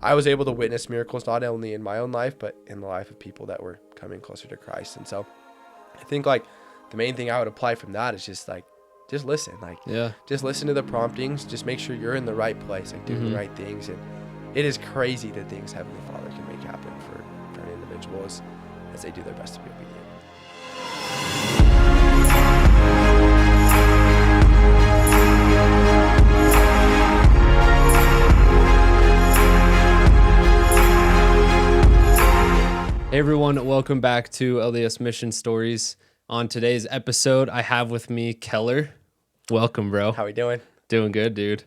I was able to witness miracles not only in my own life, but in the life of people that were coming closer to Christ. And so I think like the main thing I would apply from that is just listen, just listen to the promptings, just make sure you're in the right place, like doing the right things. And it is crazy the things Heavenly Father can make happen for an individual as they do their best to be obedient. Hey everyone, welcome back to LDS Mission Stories. On today's episode, I have with me Keller. Welcome, bro. How we doing? Doing good, dude.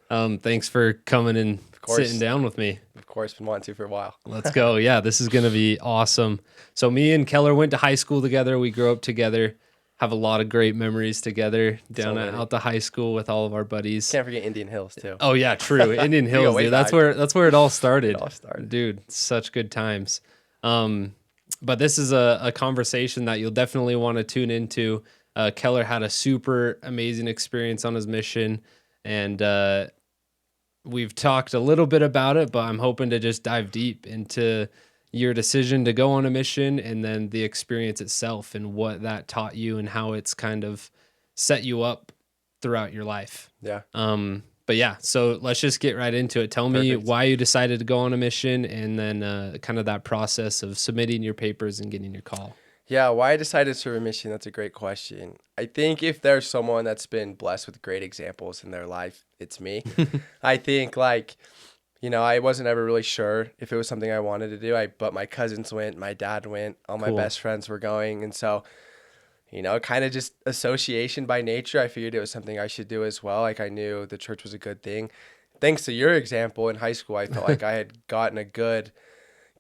Thanks for coming and sitting down with me. Of course, been wanting to for a while. Let's go. Yeah, this is going to be awesome. So me and Keller went to high school together. We grew up together. Have a lot of great memories together down out the high school with all of our buddies. Can't forget Indian Hills too. Oh yeah, true. Indian Hills, dude. That's where it all started. Dude, such good times. But this is a conversation that you'll definitely want to tune into. Keller had a super amazing experience on his mission, and we've talked a little bit about it, but I'm hoping to just dive deep into your decision to go on a mission and then the experience itself and what that taught you and how it's kind of set you up throughout your life. Yeah. But yeah, so let's just get right into it. Tell me why you decided to go on a mission, and then kind of that process of submitting your papers and getting your call. Yeah, why I decided to serve a mission, that's a great question. I think if there's someone that's been blessed with great examples in their life, it's me. I think I wasn't ever really sure if it was something I wanted to do. But my cousins went, my dad went, all my best friends were going. And so, kind of just association by nature, I figured it was something I should do as well. Like I knew the church was a good thing. Thanks to your example in high school, I felt like I had gotten a good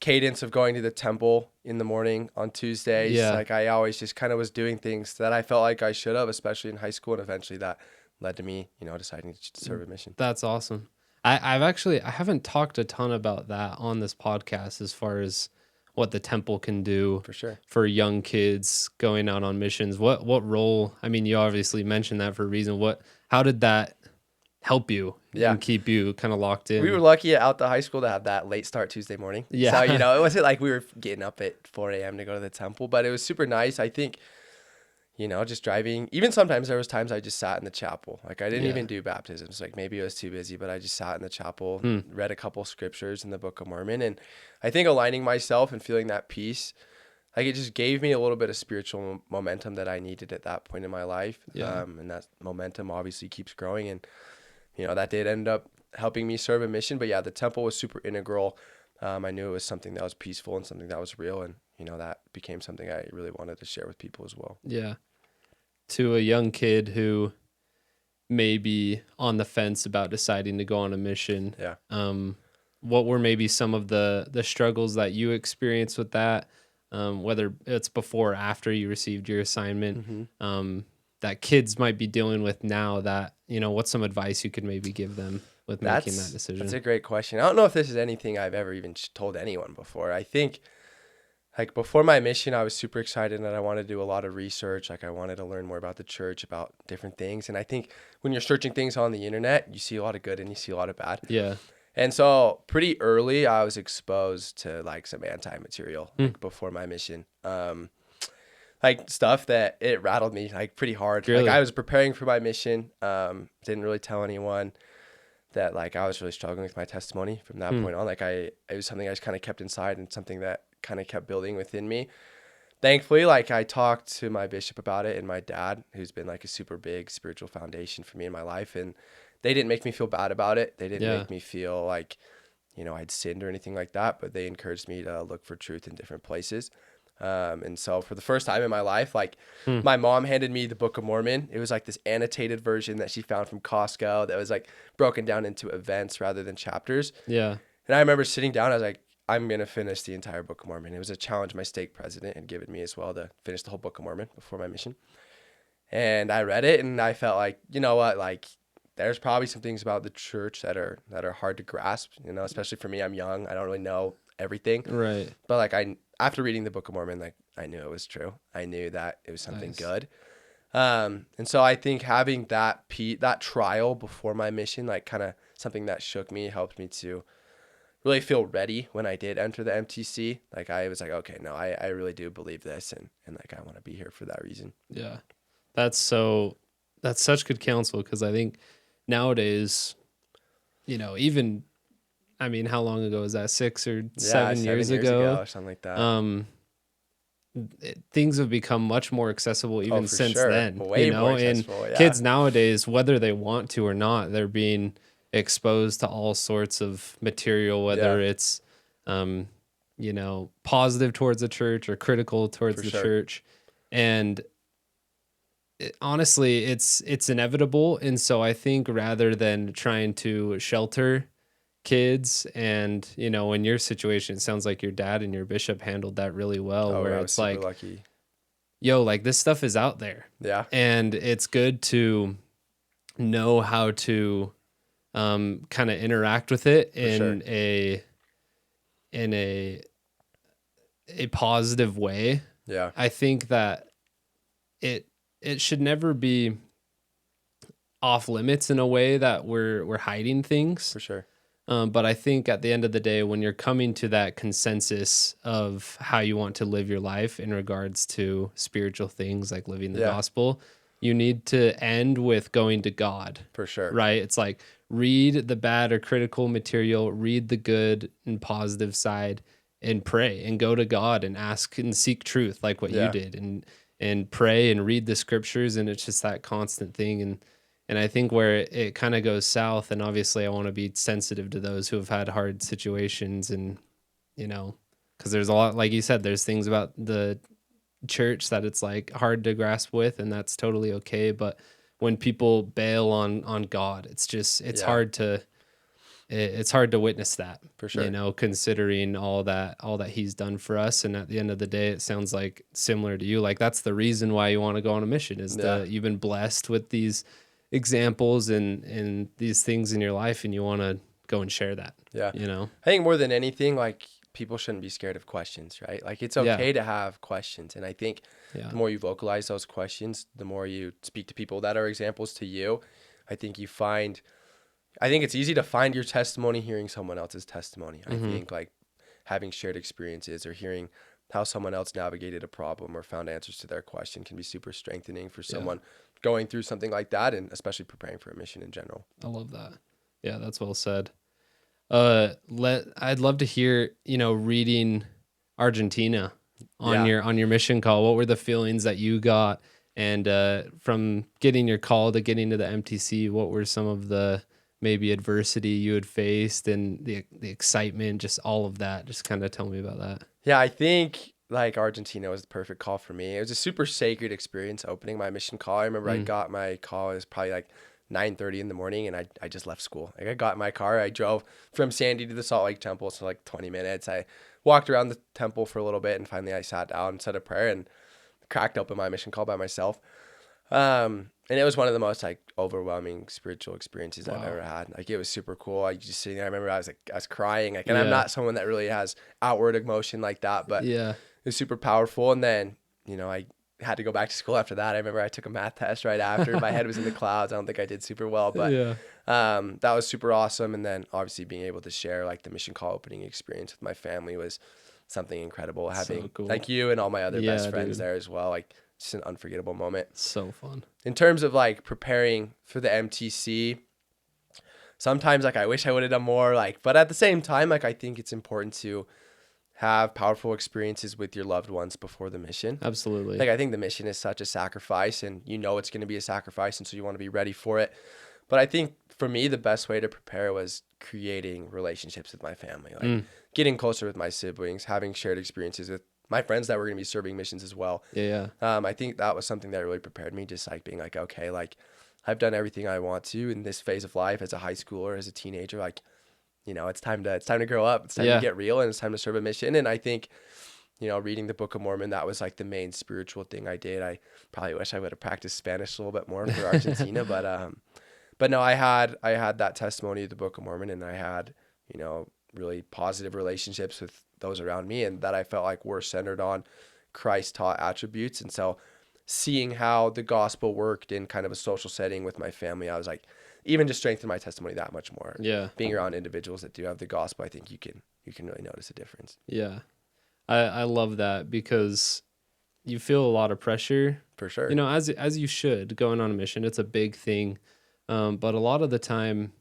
cadence of going to the temple in the morning on Tuesdays. Yeah. Like I always just kind of was doing things that I felt like I should have, especially in high school. And eventually that led to me, deciding to serve a mission. That's awesome. I haven't talked a ton about that on this podcast as far as what the temple can do For sure. for young kids going out on missions. What role? I mean, you obviously mentioned that for a reason. How did that help you and keep you kind of locked in? We were lucky out the high school to have that late start Tuesday morning. Yeah. So, it wasn't like we were getting up at 4 a.m. to go to the temple, but it was super nice. I think, just driving, even sometimes there was times I just sat in the chapel. Like I didn't even do baptisms. Like maybe it was too busy, but I just sat in the chapel, read a couple scriptures in the Book of Mormon. And I think aligning myself and feeling that peace, like it just gave me a little bit of spiritual momentum that I needed at that point in my life. Yeah. And that momentum obviously keeps growing. And, that did end up helping me serve a mission. But yeah, the temple was super integral. I knew it was something that was peaceful and something that was real. And, that became something I really wanted to share with people as well. Yeah. To a young kid who may be on the fence about deciding to go on a mission. Yeah. What were maybe some of the struggles that you experienced with that? Whether it's before or after you received your assignment, that kids might be dealing with now that, what's some advice you could maybe give them with making that decision? That's a great question. I don't know if this is anything I've ever even told anyone before. I think before my mission, I was super excited and I wanted to do a lot of research. Like I wanted to learn more about the church, about different things. And I think when you're searching things on the internet, you see a lot of good and you see a lot of bad. Yeah. And so pretty early, I was exposed to some anti-material before my mission. Stuff that it rattled me pretty hard. Really? I was preparing for my mission. Didn't really tell anyone that I was really struggling with my testimony from that point on. It was something I just kind of kept inside and something that kind of kept building within me. Thankfully, I talked to my bishop about it and my dad, who's been a super big spiritual foundation for me in my life. And they didn't make me feel bad about it. They didn't make me feel like, I'd sinned or anything like that, but they encouraged me to look for truth in different places. And so for the first time in my life, my mom handed me the Book of Mormon. It was this annotated version that she found from Costco that was broken down into events rather than chapters. Yeah. And I remember sitting down, I was like, I'm going to finish the entire Book of Mormon. It was a challenge my stake president had given me as well to finish the whole Book of Mormon before my mission. And I read it and I felt you know what, there's probably some things about the church that are hard to grasp, especially for me. I'm young. I don't really know everything. Right. But after reading the Book of Mormon, I knew it was true. I knew that it was something good. And so I think having that trial before my mission, kind of something that shook me, helped me to really feel ready when I did enter the MTC. Like I was like, okay, no, I really do believe this, and like I want to be here for that reason. Yeah, that's such good counsel, because I think nowadays, even, I mean, how long ago was that? 6 or 7 years ago, or something like that. Things have become much more accessible even since then. Way more accessible, and kids nowadays, whether they want to or not, they're being exposed to all sorts of material, whether it's positive towards the church or critical towards the church. And honestly, it's inevitable. And so I think rather than trying to shelter kids, and in your situation, it sounds like your dad and your bishop handled that really well, where it's like, lucky. Yo, like this stuff is out there. Yeah. And it's good to know how to kind of interact with it in a positive way. Yeah. I think that it should never be off limits in a way that we're hiding things. For sure. But I think at the end of the day, when you're coming to that consensus of how you want to live your life in regards to spiritual things like living the gospel, you need to end with going to God. For sure. Right? It's like, read the bad or critical material, read the good and positive side, and pray and go to God and ask and seek truth like what you did, and pray and read the scriptures. And it's just that constant thing. And I think where it kind of goes south, and obviously I want to be sensitive to those who have had hard situations, and, because there's a lot, like you said, there's things about the church that it's like hard to grasp with, and that's totally okay. But when people bail on God, it's just, it's hard to witness that, for sure. Considering all that he's done for us. And at the end of the day, it sounds like similar to you. Like that's the reason why you want to go on a mission, is that you've been blessed with these examples and these things in your life, and you want to go and share that. I think more than anything, like, people shouldn't be scared of questions, right? Like, it's okay to have questions, and I think the more you vocalize those questions, the more you speak to people that are examples to you, I think it's easy to find your testimony hearing someone else's testimony. I think like having shared experiences or hearing how someone else navigated a problem or found answers to their question can be super strengthening for someone going through something like that, and especially preparing for a mission in general. I love that. Yeah, that's well said. I'd love to hear, reading Argentina on your mission call. What were the feelings that you got? And from getting your call to getting to the MTC, what were some of the maybe adversity you had faced, and the excitement, just all of that? Just kind of tell me about that. Yeah, I think like Argentina was the perfect call for me. It was a super sacred experience opening my mission call. I remember I got my call, it was probably like 9:30 in the morning, and I just left school. Like, I got in my car, I drove from Sandy to the Salt Lake Temple, so like 20 minutes. I walked around the temple for a little bit, and finally I sat down and said a prayer and cracked open my mission call by myself. And it was one of the most like overwhelming spiritual experiences I've ever had. Like, it was super cool. I just sitting there, I remember I was crying, like, and I'm not someone that really has outward emotion like that, but it was super powerful. And then, I had to go back to school after that. I remember I took a math test right after. My head was in the clouds. I don't think I did super well, but that was super awesome. And then obviously being able to share like the mission call opening experience with my family was something incredible. Having like you and all my other best friends there as well, like, just an unforgettable moment. So fun. In terms of like preparing for the MTC, sometimes like I wish I would have done more, like, but at the same time, like, I think it's important to have powerful experiences with your loved ones before the mission. Absolutely. Like, I think the mission is such a sacrifice, and it's going to be a sacrifice, and so you want to be ready for it. But I think for me, the best way to prepare was creating relationships with my family, like getting closer with my siblings, having shared experiences with my friends that were going to be serving missions as well. I think that was something that really prepared me, just like being like, okay, like, I've done everything I want to in this phase of life as a high schooler, as a teenager. Like, it's time to grow up. It's time to get real, and it's time to serve a mission. And I think, reading the Book of Mormon, that was like the main spiritual thing I did. I probably wish I would have practiced Spanish a little bit more for Argentina, but no, I had that testimony of the Book of Mormon, and I had, really positive relationships with those around me, and that I felt like were centered on Christ taught attributes. And so seeing how the gospel worked in kind of a social setting with my family, I was like, even just strengthen my testimony that much more. Yeah. Being around individuals that do have the gospel, I think you can really notice a difference. Yeah. I love that because you feel a lot of pressure. For sure. You know, as you should, going on a mission. It's a big thing. But a lot of the time,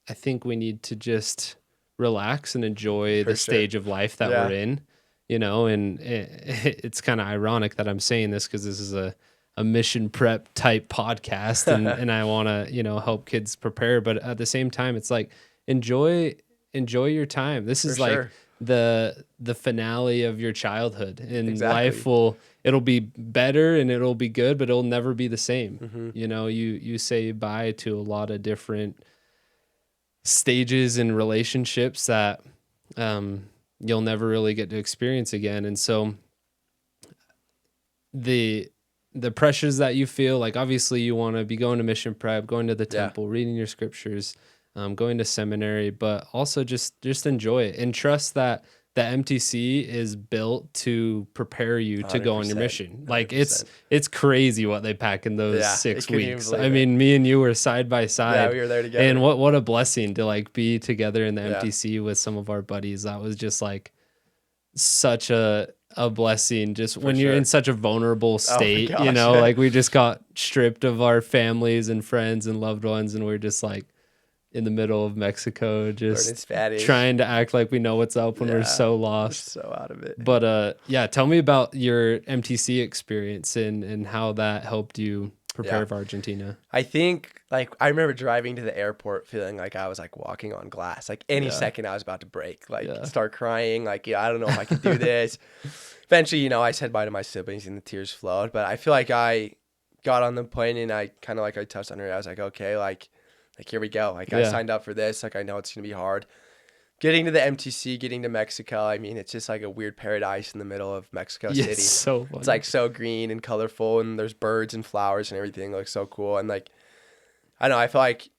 I think we need to just relax and enjoy the stage of life that we're in, you know, and it's kind of ironic that I'm saying this because this is a mission prep type podcast and I want to, you know, help kids prepare. But at the same time, it's like, enjoy your time. This is like the finale of your childhood, and life it'll be better and it'll be good, but it'll never be the same. You know, you say bye to a lot of different stages in relationships that you'll never really get to experience again. And so the pressures that you feel, like obviously you want to be going to mission prep, going to the temple, reading your scriptures, going to seminary, but also just enjoy it and trust that the MTC is built to prepare you to go on your mission. 100%. Like it's crazy what they pack in those 6 weeks. I mean, me and you were side by side. Yeah, we were there together. And what a blessing to like be together in the MTC with some of our buddies. That was just like such a blessing, just when you're in such a vulnerable state, you know, like we just got stripped of our families and friends and loved ones, and we're just like in the middle of Mexico, just trying to act like we know what's up when we're so lost. We're so out of it. But tell me about your MTC experience and how that helped you prepare for Argentina. I think, like, I remember driving to the airport feeling like I was like walking on glass. Like any second I was about to break, like start crying. Like, I don't know if I can do this. Eventually, you know, I said bye to my siblings and the tears flowed. But I feel like I got on the plane and I kind of like I touched on it. I was like, okay, like here we go. Like I signed up for this. Like I know it's going to be hard. Getting to the MTC, getting to Mexico, I mean, it's just like a weird paradise in the middle of Mexico City. It's so funny. It's like so green and colorful, and there's birds and flowers and everything. It looks so cool. And like, I don't know, I feel like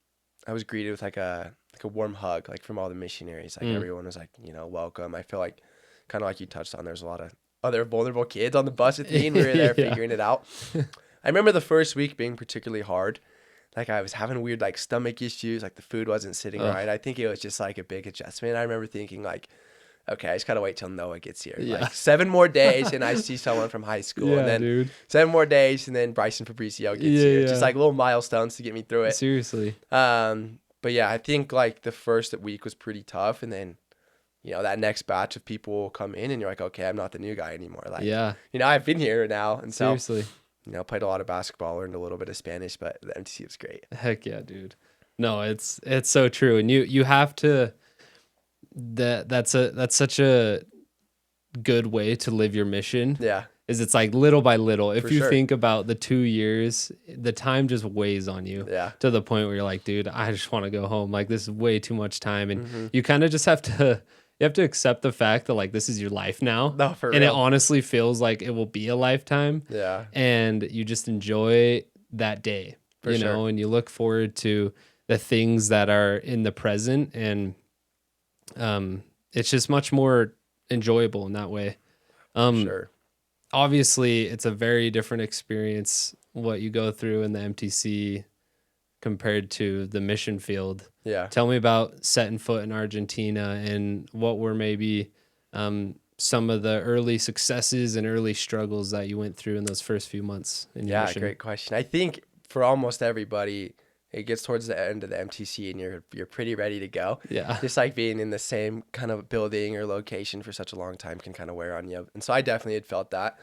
I was greeted with like a warm hug, like from all the missionaries. Like everyone was like, you know, welcome. I feel like kind of like you touched on, there's a lot of other vulnerable kids on the bus with me, and we were there figuring it out. I remember the first week being particularly hard. Like I was having weird like stomach issues, like the food wasn't sitting right. I think it was just like a big adjustment. I remember thinking like, okay, I just gotta wait till Noah gets here. Like 7 more days and I see someone from high school, and then 7 more days and then Bryson Fabricio gets here. Just like little milestones to get me through it. Seriously. But yeah, I think like the first week was pretty tough, and then you know that next batch of people will come in and you're like, okay, I'm not the new guy anymore. Like, you know, I've been here now, and so seriously. You know, played a lot of basketball, learned a little bit of Spanish, but the MTC was great. Heck yeah, dude. No, it's so true. And you have to, that's such a good way to live your mission. Yeah. Is it's like little by little. If you think about the 2 years, the time just weighs on you to the point where you're like, dude, I just want to go home. Like this is way too much time. And you kind of just have to accept the fact that like this is your life now. No, for real. And it honestly feels like it will be a lifetime. Yeah. And you just enjoy that day, you know, and you look forward to the things that are in the present, and it's just much more enjoyable in that way. Obviously it's a very different experience what you go through in the MTC compared to the mission field. Yeah. Tell me about setting foot in Argentina and what were maybe some of the early successes and early struggles that you went through in those first few months in your mission. Great question. I think for almost everybody, it gets towards the end of the MTC and you're pretty ready to go. Yeah. Just like being in the same kind of building or location for such a long time can kind of wear on you. And so I definitely had felt that.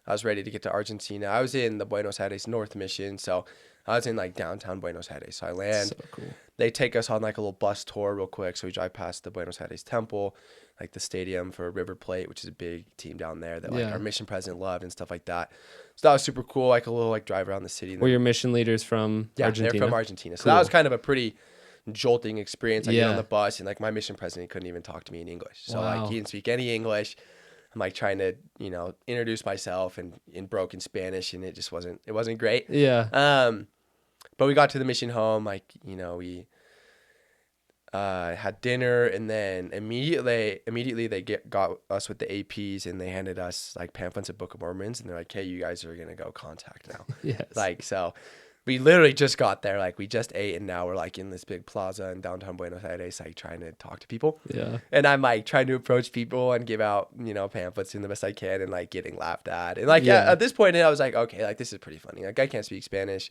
I was ready to get to Argentina. I was in the Buenos Aires North Mission, so I was in like downtown Buenos Aires. So I land. So cool. They take us on like a little bus tour real quick. So we drive past the Buenos Aires Temple, like the stadium for River Plate, which is a big team down there that like our mission president loved and stuff like that. So that was super cool. Like a little like drive around the city. Were your mission leaders from Argentina? They're from Argentina. So that was kind of a pretty jolting experience. I get on the bus and like my mission president couldn't even talk to me in English. So like he didn't speak any English. I'm like trying to, you know, introduce myself and in broken Spanish, and it wasn't great. Yeah. But we got to the mission home, like, you know, we had dinner, and then immediately they got us with the APs, and they handed us like pamphlets of Book of Mormons, and they're like, hey, you guys are going to go contact now. Yes. Like, so we literally just got there. Like we just ate and now we're like in this big plaza in downtown Buenos Aires, like trying to talk to people. Yeah. And I'm like trying to approach people and give out, pamphlets in the best I can and like getting laughed at. And like at this point I was like, okay, like this is pretty funny. Like I can't speak Spanish.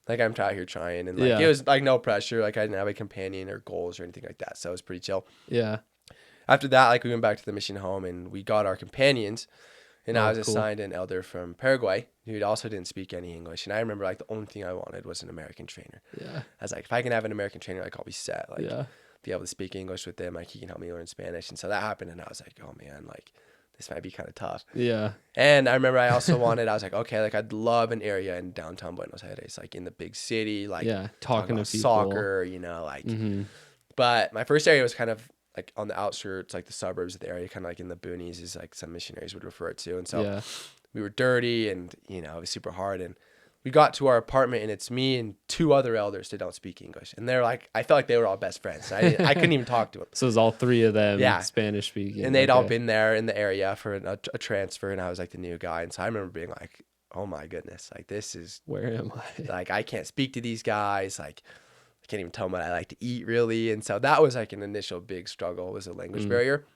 Like I'm out here trying, and like it was like no pressure. Like I didn't have a companion or goals or anything like that. So it was pretty chill. Yeah. After that, like we went back to the mission home and we got our companions. And I was assigned an elder from Paraguay who also didn't speak any English. And I remember like the only thing I wanted was an American trainer. Yeah. I was like, if I can have an American trainer, like I'll be set. Like be able to speak English with them. Like he can help me learn Spanish. And so that happened. And I was like, oh man, like this might be kind of tough. Yeah. And I remember I also I was like, okay, like I'd love an area in downtown Buenos Aires, like in the big city, like talking to people. Soccer, like. But my first area was kind of like on the outskirts, like the suburbs of the area, kind of like in the boonies, is like some missionaries would refer it to. And so we were dirty and, it was super hard. And we got to our apartment and it's me and two other elders that don't speak English. And they're like, I felt like they were all best friends. I couldn't even talk to them. So it was all three of them Spanish speaking. And they'd all been there in the area for a transfer. And I was like the new guy. And so I remember being like, oh my goodness, like this is, where am I? Like I can't speak to these guys. Like I can't even tell them what I like to eat really. And so that was like an initial big struggle, was a language barrier.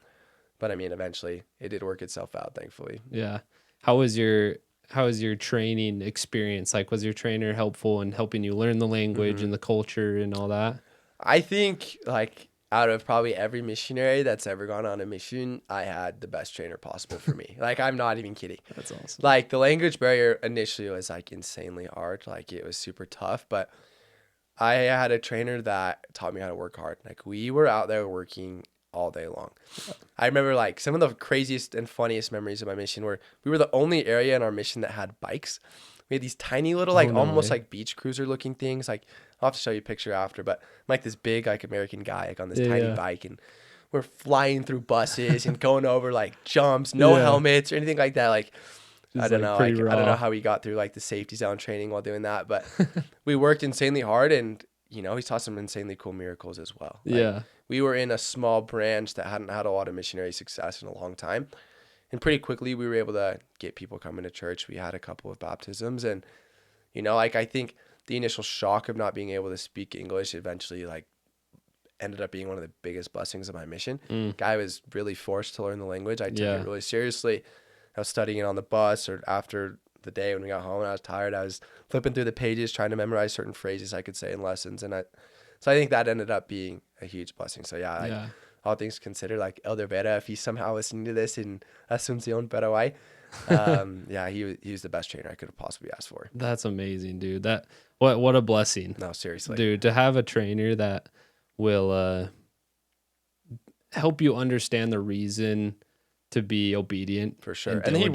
But I mean, eventually it did work itself out, thankfully. Yeah. How was your training experience? Like, was your trainer helpful in helping you learn the language and the culture and all that? I think like out of probably every missionary that's ever gone on a mission, I had the best trainer possible for me. Like, I'm not even kidding. That's awesome. Like the language barrier initially was like insanely hard. Like it was super tough, but I had a trainer that taught me how to work hard. Like we were out there working all day long. I remember like some of the craziest and funniest memories of my mission were we were the only area in our mission that had bikes. We had these tiny little like almost like beach cruiser looking things. Like I'll have to show you a picture after, but I'm like this big like American guy like on this tiny bike, and we're flying through buses and going over like jumps, no helmets or anything like that. Like I don't know. Like, I don't know how we got through like the safety zone training while doing that, but we worked insanely hard, and he taught some insanely cool miracles as well. Like, we were in a small branch that hadn't had a lot of missionary success in a long time, and pretty quickly we were able to get people coming to church. We had a couple of baptisms, and like I think the initial shock of not being able to speak English eventually like ended up being one of the biggest blessings of my mission. Guy was really forced to learn the language. I took it really seriously. I was studying it on the bus or after the day when we got home and I was tired. I was flipping through the pages trying to memorize certain phrases I could say in lessons. And so I think that ended up being a huge blessing. So all things considered, like Elder Vera, if he's somehow listening to this in Asunción, Paraguay, he was the best trainer I could have possibly asked for. That's amazing, dude. What a blessing. No, seriously. Dude, to have a trainer that will help you understand the reason to be obedient. For sure. And he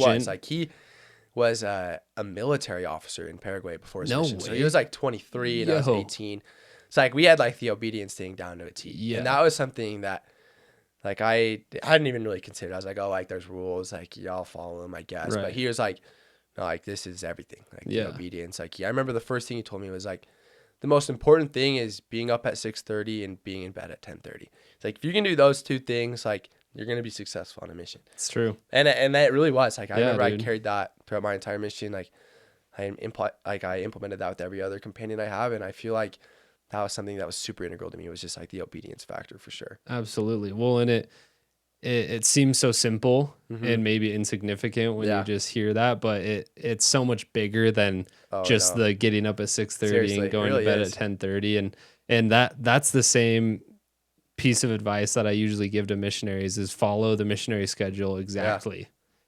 was a military officer in Paraguay before his mission. So he was like 23 and I was 18. So like we had like the obedience thing down to a T. Yeah. And that was something that like I hadn't even really considered. I was like, oh, like there's rules, like y'all follow them, I guess. Right. But he was like, no, like this is everything. Like the obedience. Like I remember the first thing he told me was like, the most important thing is being up at 6:30 and being in bed at 10:30. It's like if you can do those two things, like you're going to be successful on a mission. It's true. And that really was. Like I remember I carried that throughout my entire mission. Like I implemented that with every other companion I have, and I feel like that was something that was super integral to me. It was just like the obedience factor for sure. Absolutely. Well, and it seems so simple and maybe insignificant when you just hear that, but it's so much bigger than the getting up at 6:30 and going to bed at 10:30, and that's the same piece of advice that I usually give to missionaries is follow the missionary schedule exactly. Yeah.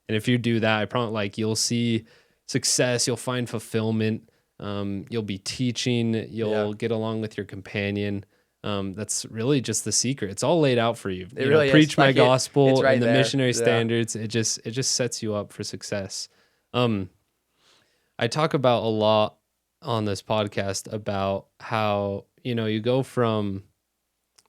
And if you do that, I promise like you'll see success, you'll find fulfillment, you'll be teaching, you'll get along with your companion. That's really just the secret. It's all laid out for you. It really preach is. my Like gospel right and the there. missionary standards. It just sets you up for success. I talk about a lot on this podcast about how, you go from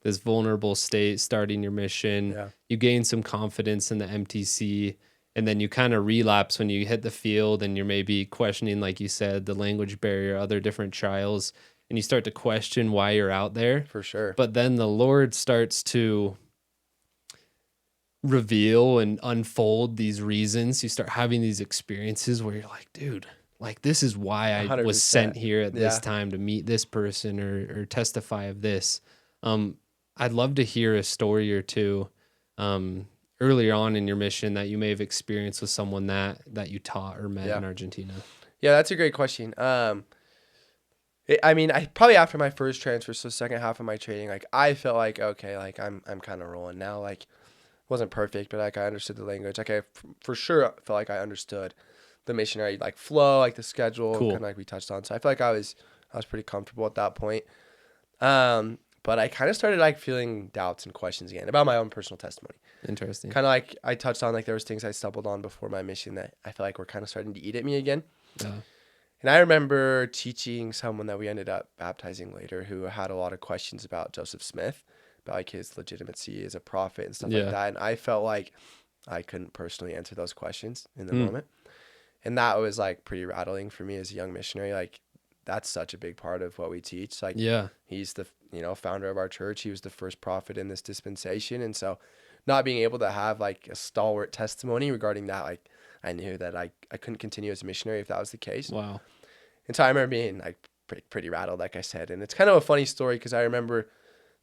this vulnerable state, starting your mission, you gain some confidence in the MTC, and then you kind of relapse when you hit the field and you're maybe questioning, like you said, the language barrier, other different trials, and you start to question why you're out there. For sure. But then the Lord starts to reveal and unfold these reasons. You start having these experiences where you're like, dude, like, this is why I 100%. was sent here at this time to meet this person or testify of this. I'd love to hear a story or two earlier on in your mission that you may have experienced with someone that you taught or met in Argentina. Yeah, that's a great question. I probably after my first transfer, so second half of my training, like I felt like, okay, like I'm kind of rolling now. Like wasn't perfect, but like I understood the language. Like I for sure felt like I understood the missionary like flow, like the schedule, kind of like we touched on. So I feel like I was pretty comfortable at that point. But I kind of started like feeling doubts and questions again about my own personal testimony. Interesting. Kind of like I touched on, like there was things I stumbled on before my mission that I feel like were kind of starting to eat at me again. Yeah. And I remember teaching someone that we ended up baptizing later who had a lot of questions about Joseph Smith, about like his legitimacy as a prophet and stuff like that. And I felt like I couldn't personally answer those questions in the moment. And that was like pretty rattling for me as a young missionary. Like that's such a big part of what we teach. Like he's the, founder of our church. He was the first prophet in this dispensation. And so not being able to have like a stalwart testimony regarding that, like I knew that I couldn't continue as a missionary if that was the case. Wow. And so I remember being like pretty rattled, like I said. And it's kind of a funny story because I remember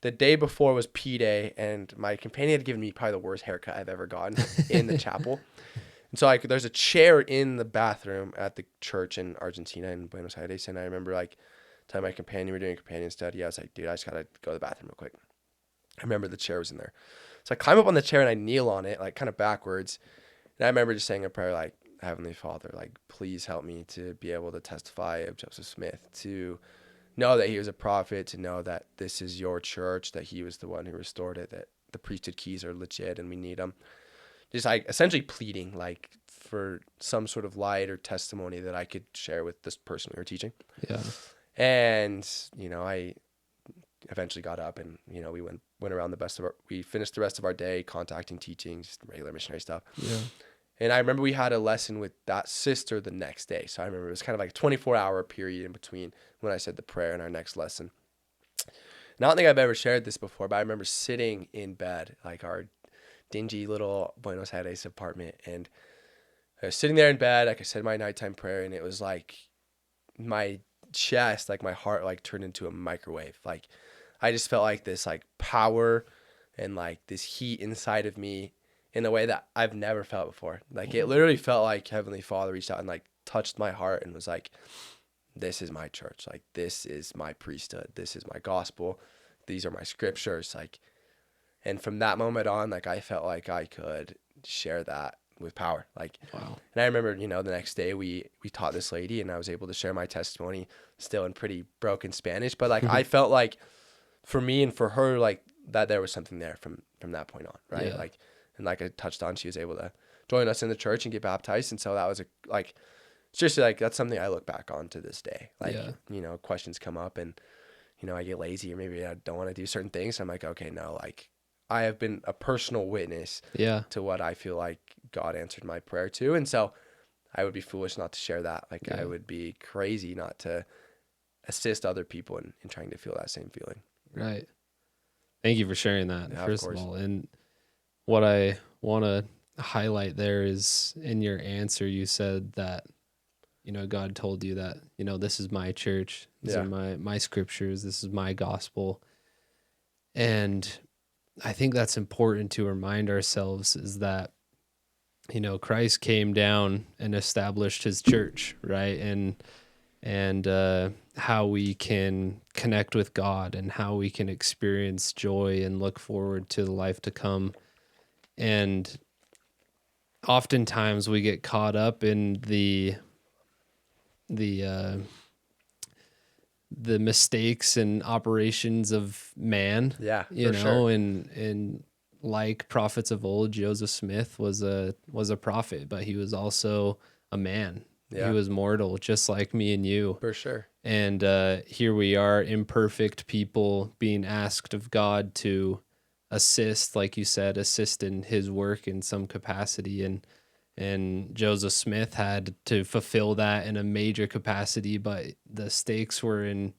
the day before was P Day, and my companion had given me probably the worst haircut I've ever gotten in the chapel. And so like there's a chair in the bathroom at the church in Argentina in Buenos Aires. And I remember like telling my companion, we're doing a companion study. I was like, dude, I just got to go to the bathroom real quick. I remember the chair was in there. So I climb up on the chair and I kneel on it, like kind of backwards. And I remember just saying a prayer like, Heavenly Father, like, please help me to be able to testify of Joseph Smith, to know that he was a prophet, to know that this is your church, that he was the one who restored it, that the priesthood keys are legit and we need them. Just like essentially pleading like for some sort of light or testimony that I could share with this person we were teaching. Yeah. And, I eventually got up and, we went around we finished the rest of our day contacting, teaching, just regular missionary stuff. Yeah. And I remember we had a lesson with that sister the next day. So I remember it was kind of like a 24-hour period in between when I said the prayer and our next lesson. And I don't think I've ever shared this before, but I remember sitting in bed, like our dingy little Buenos Aires apartment. And I was sitting there in bed, like I said my nighttime prayer, and it was like my chest, like my heart, like turned into a microwave. Like I just felt like this like power and like this heat inside of me in a way that I've never felt before. Like it literally felt like Heavenly Father reached out and like touched my heart and was like, this is my church. Like this is my priesthood. This is my gospel. These are my scriptures. Like, and from that moment on, like I felt like I could share that with power. Like, wow. And I remember, the next day we taught this lady and I was able to share my testimony still in pretty broken Spanish. But like, I felt like for me and for her, like that there was something there from that point on. Right. Yeah. Like, and like I touched on, she was able to join us in the church and get baptized. And so that was seriously, like, that's something I look back on to this day. Like, questions come up and, I get lazy or maybe I don't want to do certain things. I'm like, okay, no, like I have been a personal witness to what I feel like God answered my prayer to. And so I would be foolish not to share that. Like I would be crazy not to assist other people in trying to feel that same feeling. Right. Thank you for sharing that, first of all. And what I want to highlight there is in your answer, you said that, God told you that, this is my church. These are my scriptures. This is my gospel. And I think that's important to remind ourselves is that, Christ came down and established his church, right? And how we can connect with God and how we can experience joy and look forward to the life to come. And oftentimes we get caught up in the mistakes and operations of man. Yeah, you know, sure. and like prophets of old, Joseph Smith was a prophet, but he was also a man. Yeah. He was mortal, just like me and you. For sure. And here we are, imperfect people being asked of God to assist, like you said, assist in his work in some capacity. And Joseph Smith had to fulfill that in a major capacity, but the stakes were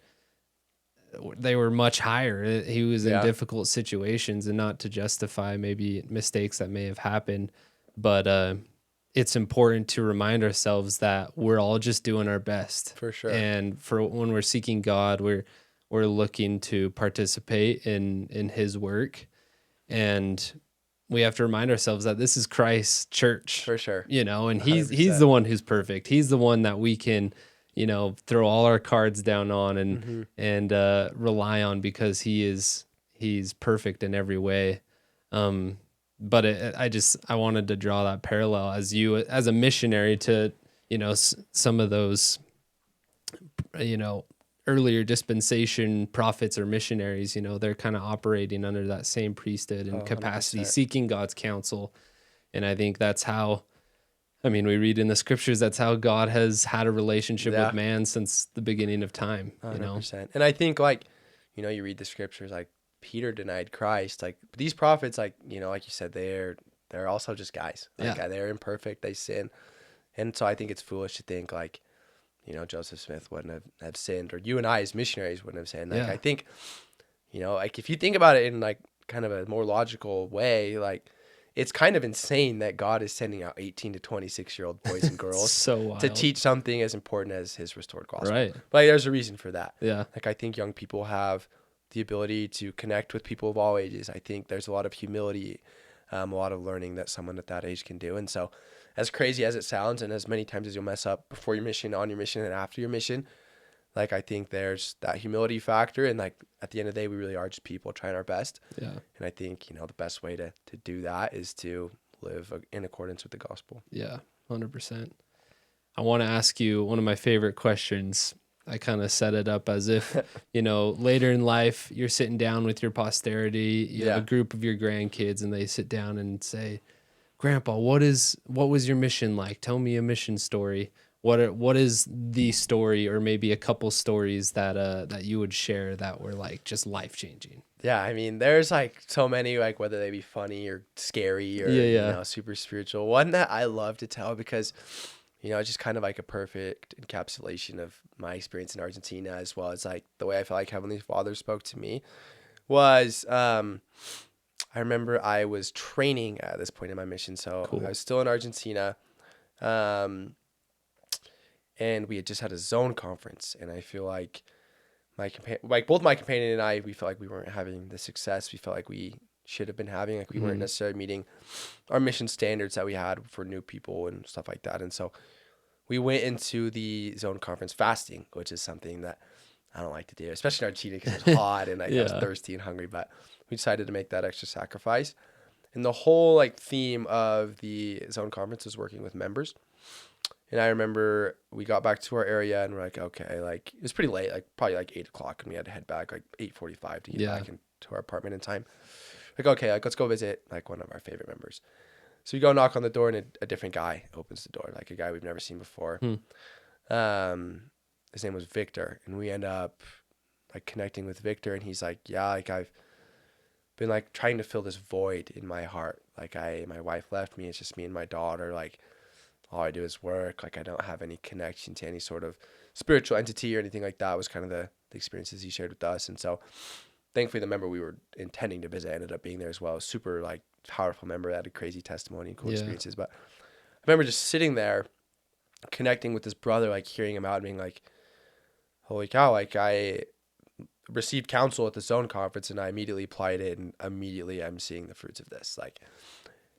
they were much higher. He was in difficult situations, and not to justify maybe mistakes that may have happened, but it's important to remind ourselves that we're all just doing our best. For sure. And for when we're seeking God, we're looking to participate in his work. And we have to remind ourselves that this is Christ's church. For sure. And he's the one who's perfect. He's the one that we can, throw all our cards down on and rely on, because he's perfect in every way. But I wanted to draw that parallel as a missionary to, some of those, earlier dispensation prophets or missionaries, they're kind of operating under that same priesthood and capacity, 100%. Seeking God's counsel. And I think that's how, we read in the scriptures, that's how God has had a relationship with man since the beginning of time. 100%. And I think, like, you read the scriptures, like, Peter denied Christ. Like, these prophets, like, like you said, they're also just guys. Like, they're imperfect. They sin. And so I think it's foolish to think, like, Joseph Smith wouldn't have sinned, or you and I as missionaries wouldn't have sinned. Like, I think, like, if you think about it in, like, kind of a more logical way, like, it's kind of insane that God is sending out 18 to 26-year-old boys and girls so wild. To teach something as important as his restored gospel. Right. But, like, there's a reason for that. Yeah. Like, I think young people have the ability to connect with people of all ages. I think there's a lot of humility, a lot of learning that someone at that age can do. And so, as crazy as it sounds, and as many times as you'll mess up before your mission, on your mission, and after your mission, like, I think there's that humility factor. And, like, at the end of the day, we really are just people trying our best. Yeah. And I think, the best way to do that is to live in accordance with the gospel. Yeah, 100%. I want to ask you one of my favorite questions. I kind of set it up as if, later in life, you're sitting down with your posterity, you have a group of your grandkids, and they sit down and say, Grandpa, what was your mission like? Tell me a mission story. What is the story, or maybe a couple stories that you would share that were, like, just life-changing? Yeah, there's, like, so many, like, whether they be funny or scary or super spiritual. One that I love to tell because, it's just kind of like a perfect encapsulation of my experience in Argentina, as well as, like, the way I felt like Heavenly Father spoke to me was, I remember I was training at this point in my mission. So cool. I was still in Argentina, and we had just had a zone conference, and I feel like both my companion and I, we felt like we weren't having the success we felt like we should have been having. Like, we weren't necessarily meeting our mission standards that we had for new people and stuff like that. And so we went into the zone conference fasting, which is something that I don't like to do, especially in Argentina because it's hot and I was thirsty and hungry. But we decided to make that extra sacrifice. And the whole, like, theme of the zone conference was working with members. And I remember we got back to our area and we're like, okay, like, it was pretty late, like probably like 8 o'clock, and we had to head back like 8:45 to get back into our apartment in time. Like, okay, like, let's go visit, like, one of our favorite members. So we go knock on the door, and a different guy opens the door, like a guy we've never seen before. His name was Victor, and we end up, like, connecting with Victor, and he's like, yeah, like, I've been, like, trying to fill this void in my heart. Like, my wife left me, it's just me and my daughter, like, all I do is work. Like, I don't have any connection to any sort of spiritual entity or anything like that. Was kind of the experiences he shared with us. And so thankfully the member we were intending to visit ended up being there as well. Super, like, powerful member that had a crazy testimony and cool experiences. But I remember just sitting there connecting with this brother, like, hearing him out and being like, holy cow, like, I received counsel at the zone conference and I immediately applied it, and immediately I'm seeing the fruits of this. Like,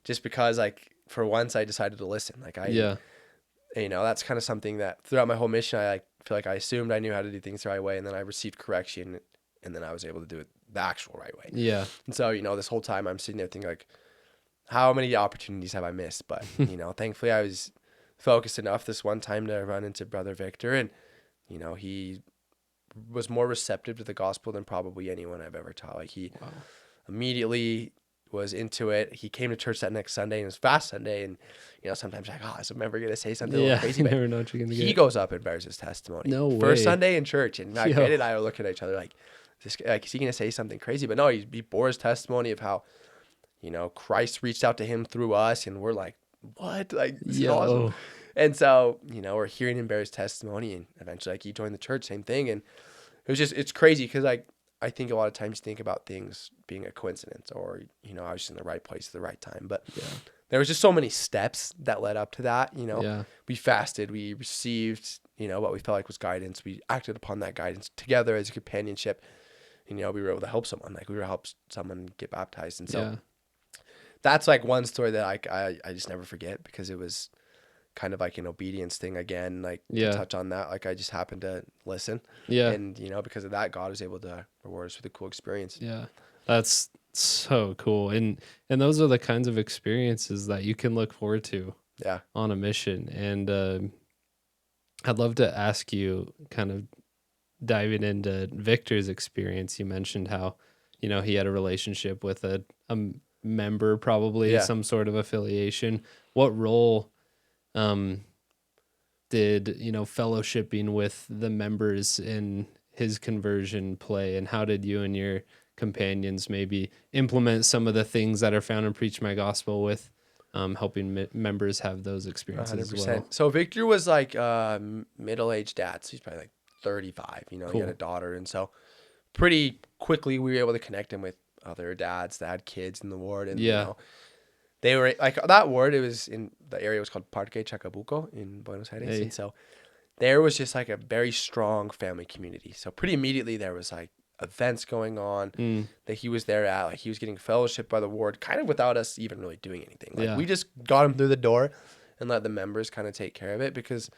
just because, like, for once I decided to listen. Like, that's kind of something that throughout my whole mission, I, like, feel like I assumed I knew how to do things the right way, and then I received correction, and then I was able to do it the actual right way. Yeah. And so, this whole time I'm sitting there thinking, like, how many opportunities have I missed? But, thankfully I was focused enough this one time to run into Brother Victor, and, he was more receptive to the gospel than probably anyone I've ever taught. Like, he immediately was into it. He came to church that next Sunday, and it was Fast Sunday, and sometimes like, is a member gonna say something a little crazy? You never know what you're gonna get. He goes up and bears his testimony. No way. First Sunday in church, and Matt and I are looking at each other like, is he gonna say something crazy? But no, he bore his testimony of how Christ reached out to him through us, and we're like, what? Like, this is awesome. And so we're hearing him bear his testimony, and eventually, like, he joined the church, same thing. And it's crazy because, like, I think a lot of times you think about things being a coincidence, or I was just in the right place at the right time. But there was just so many steps that led up to that. Yeah. We fasted, we received, what we felt like was guidance. We acted upon that guidance together as a companionship. And, we were able to help someone. Like we were help someone get baptized. And so that's like one story that I just never forget, because it was kind of like an obedience thing again, like to touch on that. Like I just happened to listen. Yeah. And, because of that, God was able to reward us with a cool experience. Yeah. That's so cool. And those are the kinds of experiences that you can look forward to on a mission. And I'd love to ask you, kind of diving into Victor's experience. You mentioned how, he had a relationship with a member, probably some sort of affiliation. What role did, fellowshipping with the members in his conversion play, and how did you and your companions maybe implement some of the things that are found in Preach My Gospel with helping members have those experiences 100%. As well? So Victor was like middle-aged dad. So he's probably like 35, cool. He had a daughter. And so pretty quickly we were able to connect him with other dads that had kids in the ward. And, they were like, that ward, it was in the area was called Parque Chacabuco in Buenos Aires. Hey. And so there was just like a very strong family community. So pretty immediately there was like events going on that he was there at. Like he was getting fellowship by the ward kind of without us even really doing anything. Like we just got him through the door and let the members kind of take care of it, because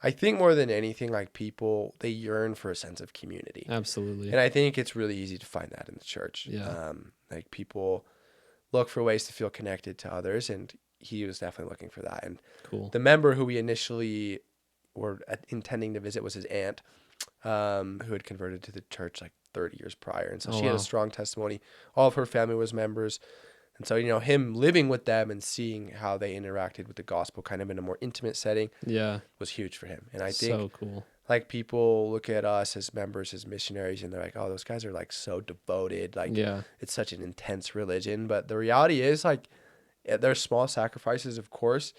I think more than anything, like people, they yearn for a sense of community. Absolutely. And I think it's really easy to find that in the church. Yeah. Like people look for ways to feel connected to others, and he was definitely looking for that. And cool. The member who we initially were intending to visit was his aunt, who had converted to the church like 30 years prior. And so she had a strong testimony. All of her family was members. And so, him living with them and seeing how they interacted with the gospel kind of in a more intimate setting was huge for him. And I think so cool. Like people look at us as members, as missionaries, and they're like, oh, those guys are like so devoted. Like it's such an intense religion. But the reality is like there's small sacrifices, of course,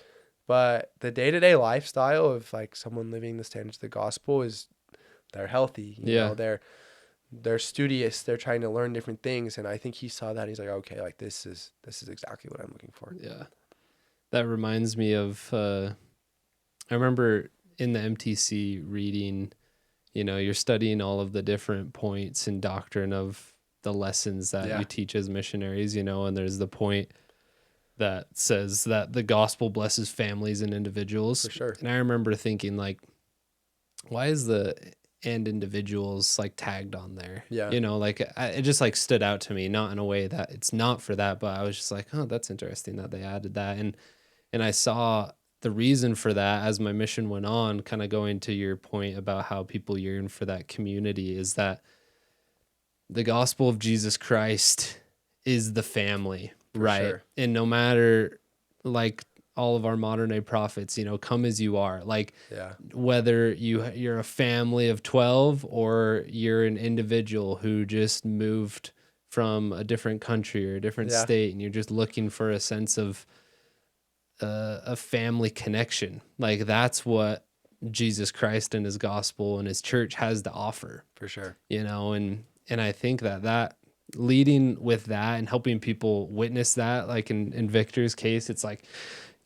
but the day-to-day lifestyle of like someone living the standards of the gospel is they're healthy. You know, they're studious. They're trying to learn different things. And I think he saw that. And he's like, okay, like this is exactly what I'm looking for. Yeah. That reminds me of, I remember in the MTC reading, you're studying all of the different points in doctrine of the lessons that you teach as missionaries, and there's the point that says that the gospel blesses families and individuals. For sure. And I remember thinking like, why is the and individuals like tagged on there? Yeah. It just like stood out to me, not in a way that it's not for that, but I was just like, oh, that's interesting that they added that. And I saw the reason for that as my mission went on, kind of going to your point about how people yearn for that community, is that the gospel of Jesus Christ is the family, for right? Sure. And no matter like all of our modern day prophets, come as you are, like whether you're a family of 12 or you're an individual who just moved from a different country or a different state, and you're just looking for a sense of a family connection. Like that's what Jesus Christ and his gospel and his church has to offer, for sure. And I think that leading with that and helping people witness that, like in Victor's case, it's like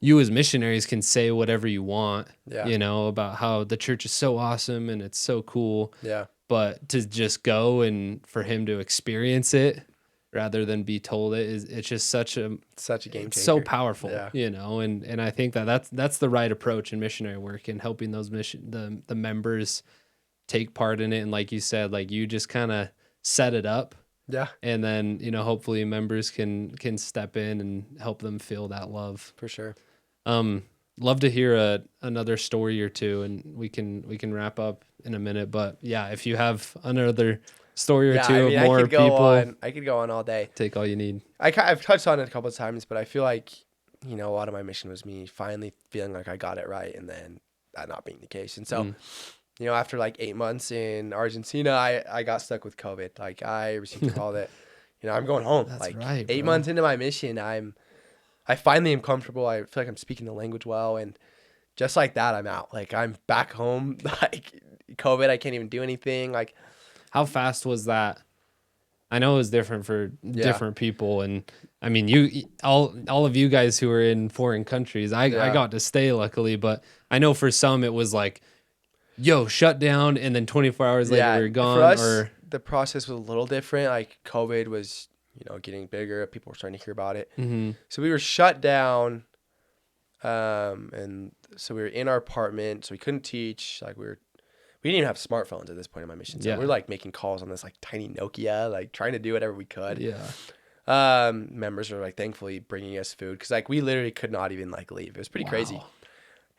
you as missionaries can say whatever you want, about how the church is so awesome and it's so cool. Yeah. But to just go and for him to experience it rather than be told it's just such a game changer. So powerful, and I think that's the right approach in missionary work and helping those the members take part in it. And like you said, like you just kind of set it up. Yeah. And then, hopefully members can step in and help them feel that love. For sure. Love to hear another story or two, and we can wrap up in a minute. But yeah, if you have another story or two of more people, I could go on all day. Take all you need. I've touched on it a couple of times, but I feel like, a lot of my mission was me finally feeling like I got it right, and then that not being the case. And so, after like 8 months in Argentina, I got stuck with COVID. Like I received a call that, I'm going home. That's like right, 8 months into my mission, I finally am comfortable. I feel like I'm speaking the language well, and just like that, I'm out. Like I'm back home. Like COVID, I can't even do anything. Like, how fast was that? I know it was different for different people, and I mean, all of you guys who are in foreign countries, I got to stay luckily, but I know for some it was like, yo, shut down, and then 24 hours later we were gone. For us, the process was a little different. Like COVID was, getting bigger. People were starting to hear about it. Mm-hmm. So we were shut down, and so we were in our apartment, so we couldn't teach. Like we didn't even have smartphones at this point in my mission. So we're like making calls on this like tiny Nokia, like trying to do whatever we could. Yeah. Members were like thankfully bringing us food because like we literally could not even like leave. It was pretty crazy.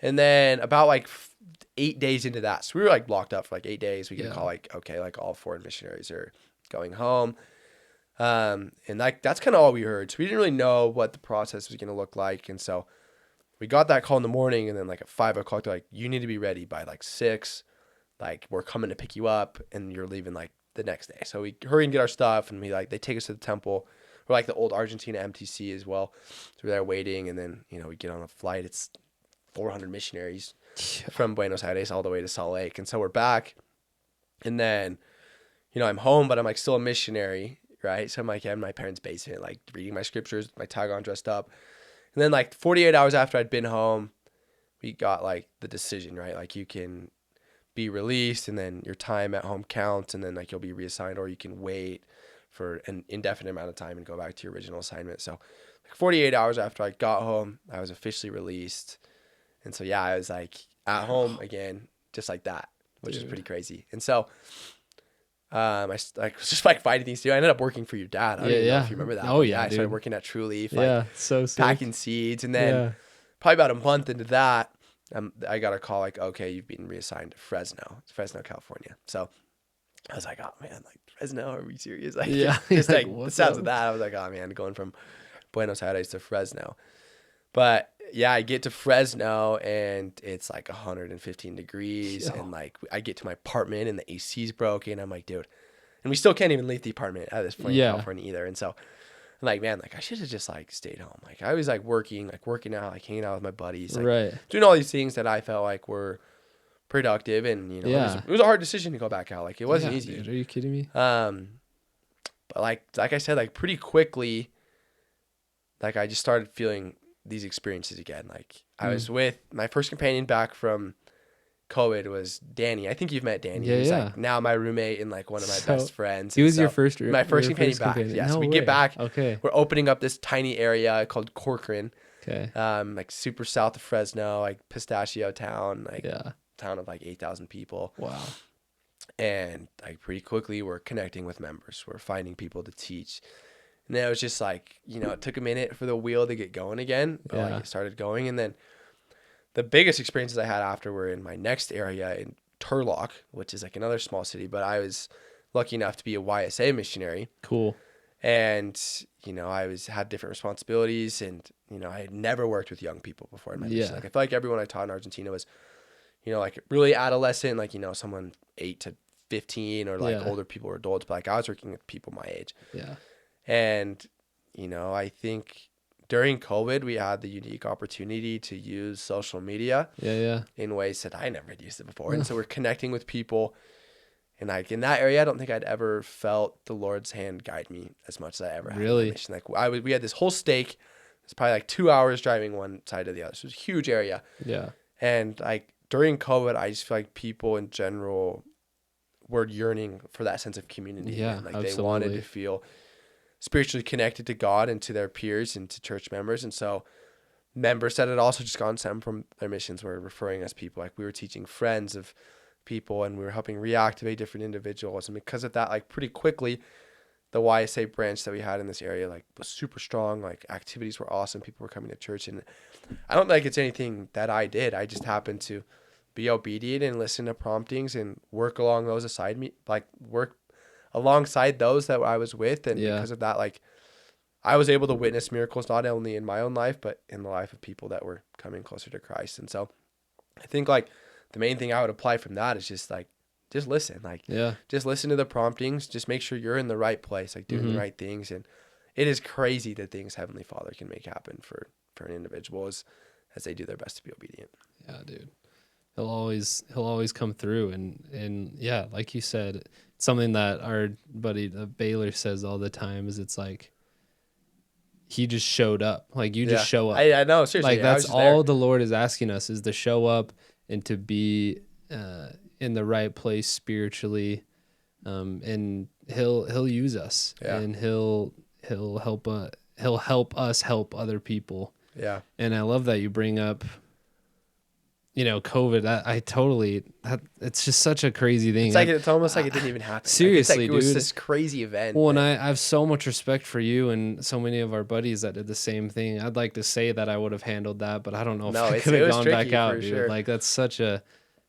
And then about like 8 days into that, so we were like locked up for like 8 days. We could call like, okay, like all foreign missionaries are going home. And like that's kind of all we heard. So we didn't really know what the process was going to look like. And so we got that call in the morning, and then like at 5 o'clock, they're like, you need to be ready by like 6. Like we're coming to pick you up, and you're leaving like the next day. So we hurry and get our stuff, and they take us to the temple. We're like the old Argentina MTC as well. So we're there waiting, and then, we get on a flight. It's 400 missionaries from Buenos Aires all the way to Salt Lake. And so we're back, and then, I'm home, but I'm like still a missionary, right? So I'm like in my parents' basement, like reading my scriptures, my tag on, dressed up. And then like 48 hours after I'd been home, we got like the decision, right? Like you can be released, and then your time at home counts, and then like you'll be reassigned, or you can wait for an indefinite amount of time and go back to your original assignment. So like 48 hours after I got home, I was officially released. And so, I was like at home again, just like that, which is pretty crazy. And so I was just like fighting these two. I ended up working for your dad. I don't even know if you remember that. Oh, yeah. I started working at True Leaf, so sick. packing seeds. And then probably about a month into that, I got a call like, okay, you've been reassigned to Fresno, California. So I was like, oh man, like Fresno, are we serious? Like, just like the sounds of that, I was like, oh man, going from Buenos Aires to Fresno. But I get to Fresno, and it's like 115 degrees, and like I get to my apartment, and the AC's broken. I'm like, dude, and we still can't even leave the apartment at this point in California either. And so I'm like, man, like I should have just like stayed home. Like I was like working out, like hanging out with my buddies, like doing all these things that I felt like were productive. And it was a hard decision to go back out. Like it wasn't easy. Dude, are you kidding me? But like I said, like pretty quickly, like I just started feeling these experiences again. Like I was with my first companion back from COVID was Danny. I think you've met Danny. He's like now my roommate and like one of my best friends. He was your first my first companion back. Yeah. So we get back. Okay. We're opening up this tiny area called Corcoran. Okay. Like super south of Fresno, like pistachio town, like town of like 8,000 people. Wow. And like pretty quickly we're connecting with members. We're finding people to teach. And then it was just like, it took a minute for the wheel to get going again, but like it started going. And then the biggest experiences I had after were in my next area in Turlock, which is like another small city, but I was lucky enough to be a YSA missionary. Cool. And, I had different responsibilities, and, I had never worked with young people before in my mission. Like I feel like everyone I taught in Argentina was, like really adolescent, like, someone 8 to 15 or like older people or adults, but like I was working with people my age. Yeah. And, I think during COVID, we had the unique opportunity to use social media in ways that I never had used it before. And so we're connecting with people. And like in that area, I don't think I'd ever felt the Lord's hand guide me as much as I ever had. Really? Like we had this whole stake. It's probably like 2 hours driving one side to the other. So it was a huge area. Yeah. And like during COVID, I just feel like people in general were yearning for that sense of community. Yeah, and like they wanted to feel spiritually connected to God and to their peers and to church members. And so members that had also just gotten sent from their missions were referring us people. Like we were teaching friends of people, and we were helping reactivate different individuals. And because of that, like pretty quickly, the YSA branch that we had in this area like was super strong. Like activities were awesome. People were coming to church, and I don't think it's anything that I did. I just happened to be obedient and listen to promptings and work along those work alongside those that I was with. And because of that, like I was able to witness miracles, not only in my own life, but in the life of people that were coming closer to Christ. And so I think like the main thing I would apply from that is just listen, just listen to the promptings, just make sure you're in the right place, like doing the right things. And it is crazy the things Heavenly Father can make happen for an individual as they do their best to be obedient. Yeah, dude. He'll always come through, and yeah, like you said, something that our buddy Baylor says all the time is it's like he just showed up. Like you just show up. I know, seriously. Like that's all the Lord is asking us, is to show up and to be in the right place spiritually. And he'll use us, and he'll help us help other people. Yeah. And I love that you bring up, COVID. I totally, it's just such a crazy thing. It's like, it's almost like it didn't even happen. Seriously, it was this crazy event. Well, and I have so much respect for you and so many of our buddies that did the same thing. I'd like to say that I would have handled that, but I don't know if I could have gone back out, dude. Sure. Like that's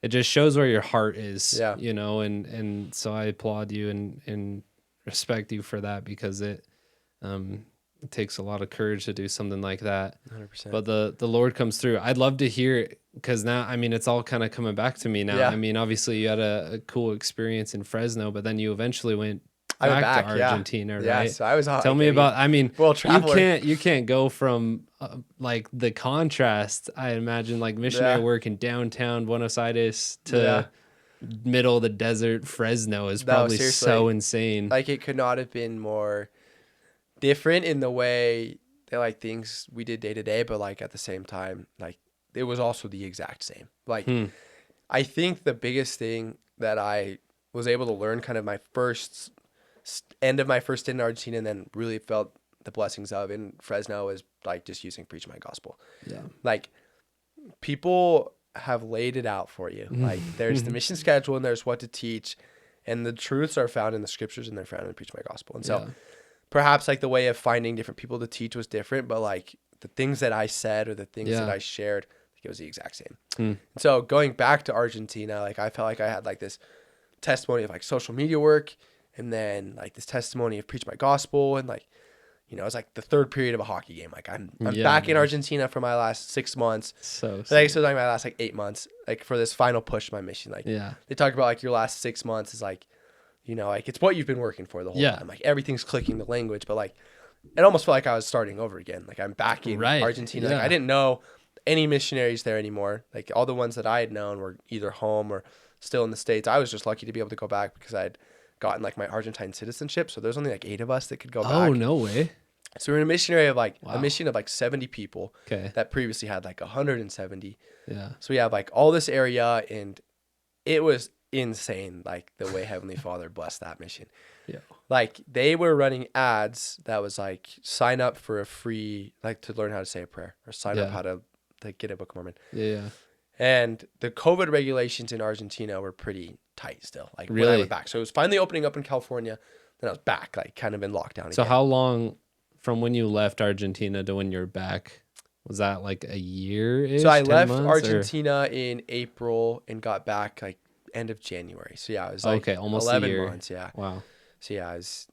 it just shows where your heart is, and so I applaud you and respect you for that, because it takes a lot of courage to do something like that. 100%. But the Lord comes through. I'd love to hear, because now, I mean, it's all kind of coming back to me now. Yeah. I mean, obviously you had a cool experience in Fresno, but then you eventually went back to Argentina, right? Yeah, so I was Tell me about, I mean, you can't go from like the contrast, I imagine, like missionary work in downtown Buenos Aires to middle of the desert Fresno is probably so insane. Like it could not have been more different in the way that like things we did day to day, but like at the same time, like it was also the exact same. Like I think the biggest thing that I was able to learn kind of my first end of my first stint in Argentina, and then really felt the blessings of in Fresno, is like just using Preach My Gospel. Yeah. Like people have laid it out for you. Like there's the mission schedule and there's what to teach, and the truths are found in the scriptures and they're found in Preach My Gospel. And so perhaps like the way of finding different people to teach was different, but like the things that I said or the things that I shared, like it was the exact same. So going back to Argentina, like I felt like I had like this testimony of like social media work, and then like this testimony of Preach My Gospel, and like, it was like the third period of a hockey game. Like I'm back in Argentina for my last 6 months. So like, so like my last like 8 months, like for this final push of my mission. Like they talk about like your last 6 months is like, like it's what you've been working for the whole time. Like everything's clicking, the language, but like it almost felt like I was starting over again. Like I'm back in Argentina. Like I didn't know any missionaries there anymore. Like all the ones that I had known were either home or still in the States. I was just lucky to be able to go back because I'd gotten like my Argentine citizenship. So there's only like 8 of us that could go back. Oh, no way. So we're in a missionary of like a mission of like 70 people that previously had like 170. Yeah. So we have like all this area, and it was insane. Like the way Heavenly Father blessed that mission. Yeah. Like they were running ads that was like sign up for a free, like to learn how to say a prayer, or sign up how to get a Book of Mormon. Yeah. And the COVID regulations in Argentina were pretty tight still. Like when I went back. So it was finally opening up in California. Then I was back, like kind of in lockdown again. So how long from when you left Argentina to when you're back? Was that like a year? So I left Argentina in April and got back like end of January. So yeah, it was like almost 11 a year. months. Yeah. Wow. So yeah, it's